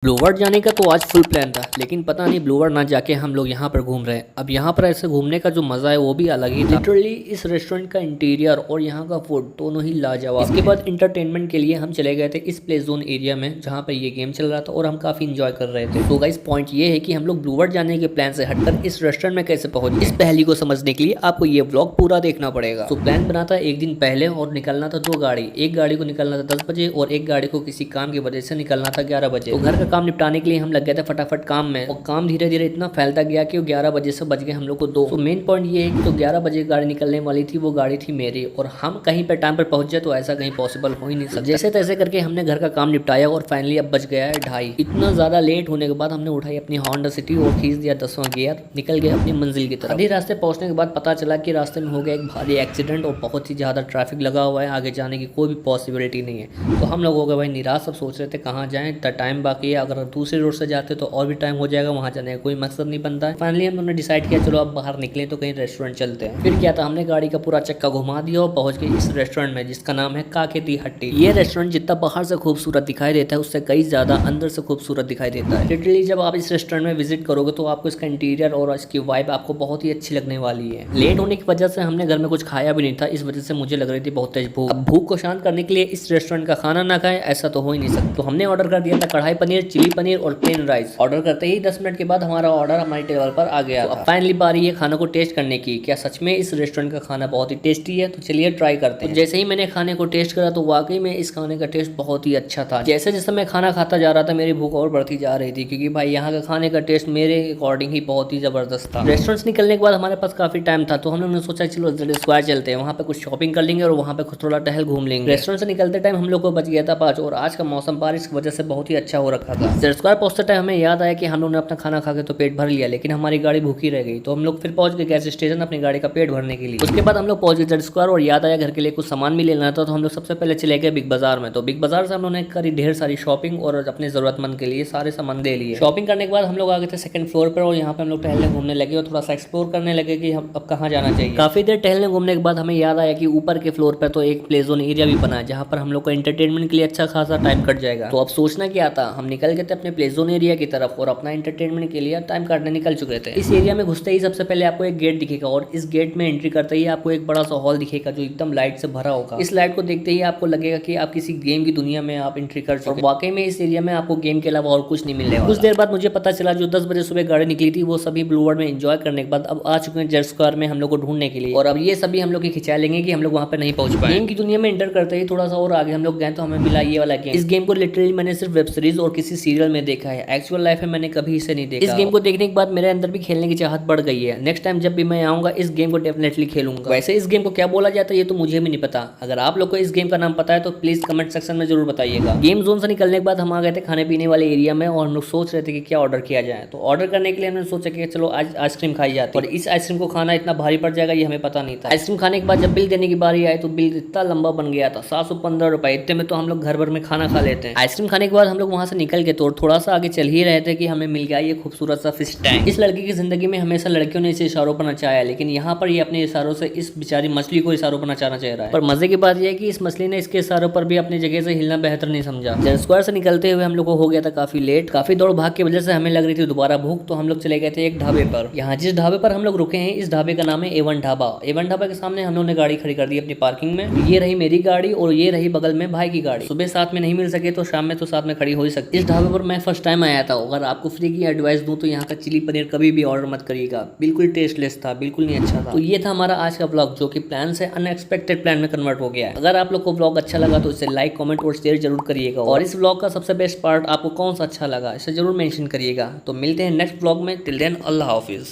Blue world जाने का तो आज फुल प्लान था, लेकिन पता नहीं ब्लू वर्ल्ड ना जाके हम लोग यहाँ पर घूम रहे हैं। अब यहाँ पर ऐसे घूमने का जो मजा है वो भी अलग ही था। लिटरली इस रेस्टोरेंट का इंटीरियर और यहाँ का फूड दोनों ही लाजवाब। इसके बाद इंटरटेनमेंट के लिए हम चले गए थे इस प्ले जोन एरिया में जहाँ पर ये गेम चल रहा था और हम काफी इंजॉय कर रहे थे। तो गाइस पॉइंट ये है कि हम लोग ब्लू वर्ल्ड जाने के प्लान से हटकर इस रेस्टोरेंट में कैसे पहुंचे, इस पहेली को समझने के लिए आपको ये व्लॉग पूरा देखना पड़ेगा। तो प्लान बना था एक दिन पहले और निकलना था दो गाड़ी। एक गाड़ी को निकलना था 10 बजे और एक गाड़ी को किसी काम की वजह से निकलना था 11 बजे। तो घर का काम निपटाने के लिए लग गए थे फटाफट काम में और काम धीरे धीरे इतना फैलता गया कि 11 बजे से बज गए हम लोग को 2। तो मेन पॉइंट ये है कि तो 11 बजे गाड़ी निकलने वाली थी, वो गाड़ी थी मेरी और हम कहीं पर टाइम पर पहुंच जाए तो ऐसा कहीं पॉसिबल हो ही नहीं सकता। जैसे तैसे करके हमने घर का काम निपटाया और फाइनली अब बज गया है 2:30। इतना ज्यादा लेट होने के बाद हमने उठाई अपनी होंडा सिटी और खींच दिया 10वां गियर, निकल गए अपनी मंजिल की तरफ। आधे रास्ते पहुंचने के बाद पता चला कि रास्ते में हो गया एक भारी एक्सीडेंट और बहुत ही ज्यादा ट्रैफिक लगा हुआ है, आगे जाने की कोई भी पॉसिबिलिटी नहीं है। तो हम लोग हो गए भाई निराश, सब सोच रहे थे कहाँ जाएं, टाइम बाकी है, अगर दूसरे रोड से जाते तो और भी टाइम हो जाएगा, वहां जाने का कोई मकसद नहीं बनता है। फाइनली हमने डिसाइड किया चलो अब बाहर निकले तो कहीं रेस्टोरेंट चलते हैं। फिर क्या था, हमने गाड़ी का पूरा चक्का घुमा दिया और पहुंच गए इस रेस्टोरेंट में जिसका नाम है काके दी हट्टी। ये रेस्टोरेंट जितना बाहर से खूबसूरत दिखाई देता है उससे कई ज्यादा अंदर से खूबसूरत दिखाई देता है। लिटरली जब आप इस रेस्टोरेंट में विजिट करोगे तो आपको इसका इंटीरियर और इसकी वाइब आपको बहुत ही अच्छी लगने वाली है। लेट होने की वजह से हमने घर में कुछ खाया भी नहीं था, इस वजह से मुझे लग रही थी बहुत तेज भूख। अब भूख को शांत करने के लिए इस रेस्टोरेंट का खाना ना खाए ऐसा तो हो ही नहीं सकता। तो हमने ऑर्डर कर दिया था कढ़ाई पनीर, चिली पनीर और प्लेन राइस। ऑर्डर करते ही 10 मिनट के बाद हमारा ऑर्डर हमारे टेबल पर आ गया। तो फाइनली बारी है खाना को टेस्ट करने की। क्या सच में इस रेस्टोरेंट का खाना बहुत ही टेस्टी है? तो चलिए ट्राई करते हैं। जैसे ही मैंने खाने को टेस्ट करा तो वाकई में इस खाने का टेस्ट बहुत ही अच्छा था। जैसे जैसे मैं खाना खाता जा रहा था मेरी भूख और बढ़ती जा रही थी, क्योंकि भाई यहाँ का खाने का टेस्ट मेरे अकॉर्डिंग ही बहुत ही जबरदस्त था। रेस्टोरेंट से निकलने के बाद हमारे पास काफी टाइम था तो हम लोगों ने सोचा चलो जेड स्क्वायर चलते हैं, वहाँ पे कुछ शॉपिंग कर लेंगे और वहाँ पे थोड़ा टहल घूम लेंगे। रेस्टोरेंट से निकलते टाइम हम लोग को बच गया था 5 और आज का मौसम बारिश की वजह से बहुत ही अच्छा हो रखा था। जेड स्क्वायर पहुंचते टाइम हमें याद आया कि हम लोग ने अपना खाना खा के तो पेट भर लिया, लेकिन हमारी गाड़ी भूखी रह गई। तो हम लोग फिर पहुंच गए गैस स्टेशन अपनी गाड़ी का पेट भरने के लिए। उसके बाद हम लोग पहुंच गए जेड स्क्वायर और याद आया घर के लिए कुछ सामान भी लेना था। तो हम लोग सबसे पहले चले गए बिग बाजार में। तो बिग बाजार से हम लोगों ने करी ढेर सारी शॉपिंग और अपने जरूरतमंद के लिए सारे सामान ले लिए। शॉपिंग करने के बाद हम लोग आ गए थे सेकंड फ्लोर पर और यहाँ पे हम लोग टहलने घूमने लगे और थोड़ा सा एक्सप्लोर करने लगे कि हम अब कहाँ जाना चाहिए। काफी देर टहलने घूमने के बाद हमें याद आया कि ऊपर के फ्लोर पर तो एक प्ले जोन एरिया भी बना है जहाँ पर हम लोग को एंटरटेनमेंट के लिए अच्छा खासा टाइम कट जाएगा। तो अब सोचना क्या था, हम निकल गए थे अपने प्ले जोन एरिया की तरफ और अपना एंटरटेनमेंट के लिए टाइम काटने निकल चुके थे। इस एरिया में घुसते ही सबसे पहले आपको एक गेट दिखेगा और इस गेट में एंट्री करते ही आपको एक बड़ा सा हॉल दिखेगा जो एकदम लाइट से भरा होगा। इस लाइट को देखते ही आपको लगेगा कि आप किसी गेम की दुनिया में आप एंट्री कर चुके हैं। वाकई में इस एरिया में आपको गेम के अलावा और कुछ नहीं मिलने वाला। कुछ देर बाद मुझे पता चला जो 10 बजे सुबह गाड़ी निकली थी वो सभी ब्लू वर्ल्ड में एंजॉय करने के बाद अब आ चुके हैं जेड स्क्वायर में हम लोग को ढूंढने के लिए। और अब ये सभी हम लोग की खिंचा लेंगे कि हम लोग वहाँ पे नहीं पहुंच पाए। गेम की दुनिया में एंटर करते ही थोड़ा सा और आगे हम लोग गए तो हमें मिला ये वाला गेम। इस गेम को लिटरली मैंने सिर्फ वेब सीरीज और किसी सीरियल में देखा है, एक्चुअल लाइफ में मैंने कभी इसे नहीं देखा। इस गेम को देखने के बाद मेरे अंदर भी खेलने की चाहत बढ़ गई है। नेक्स्ट टाइम जब भी मैं आऊंगा इस गेम को डेफिनेटली खेलूंगा। वैसे इस गेम को क्या बोला जाता है ये तो मुझे भी नहीं पता। अगर आप लोग को इस गेम का नाम पता है तो प्लीज कमेंट सेक्शन में जरूर बताइएगा। गेम जोन से निकलने के बाद हम आ गए थे खाने पीने वाले एरिया में और हम लोग सोच रहे थे कि क्या ऑर्डर किया जाए। तो ऑर्डर करने के लिए हमने सोचा कि चलो आज आइसक्रीम खाई जाती है और इस आइसक्रीम को खाना इतना भारी पड़ जाएगा ये हमें पता नहीं था। आइसक्रीम खाने के बाद जब बिल देने की बारी आई तो बिल इतना लंबा बन गया था, 715 रुपए। इतने में तो हम लोग घर भर में खाना खा लेते हैं। आइसक्रीम खाने के बाद हम लोग वहां से निकल के तो थोड़ा सा आगे चल ही रहे थे कि हमें मिल गया ये खूबसूरत सा फिश टैंक। इस लड़की की जिंदगी में हमेशा लड़कियों ने इसे इशारों पर नचाया, लेकिन यहाँ पर ये अपने इशारों से इस बेचारी मछली को इशारों पर नचाना चाह रहा है। पर मजे की बात यह है कि इस मछली ने इसके इशारों पर भी अपनी जगह से हिलना बेहतर नहीं समझा। जेड स्क्वायर से निकलते हुए हम लोग को हो गया था काफी लेट। काफी दौड़ भाग की वजह से हमें लग रही थी दोबारा भूख, तो हम लोग चले गए थे एक ढाबे पर। यहाँ जिस ढाबे पर हम लोग रुके हैं इस ढाबे का नाम है A1 ढाबा। A1 ढाबा के सामने हम लोग ने गाड़ी खड़ी कर दी अपनी पार्किंग में। ये रही मेरी गाड़ी और ये रही बगल में भाई की गाड़ी। सुबह साथ में नहीं मिल सके तो शाम में तो साथ में खड़ी हो ही सकती। इस ढाबे पर मैं फर्स्ट टाइम आया था। अगर आपको फ्री की एडवाइस दूं तो यहाँ का चिली पनीर कभी भी ऑर्डर मत करिएगा, बिल्कुल टेस्टलेस था, बिल्कुल नहीं अच्छा था। तो ये था हमारा आज का ब्लॉग जो कि प्लान से अनएक्सपेक्टेड प्लान में कन्वर्ट हो गया है। अगर आप लोग को ब्लॉग अच्छा लगा तो इसे लाइक कमेंट और शेयर जरूर करिएगा और इस ब्लॉग का सबसे बेस्ट पार्ट आपको कौन सा अच्छा लगा इसे जरूर मेंशन करिएगा। तो मिलते हैं नेक्स्ट ब्लॉग में। टिल देन अल्लाह हाफिज।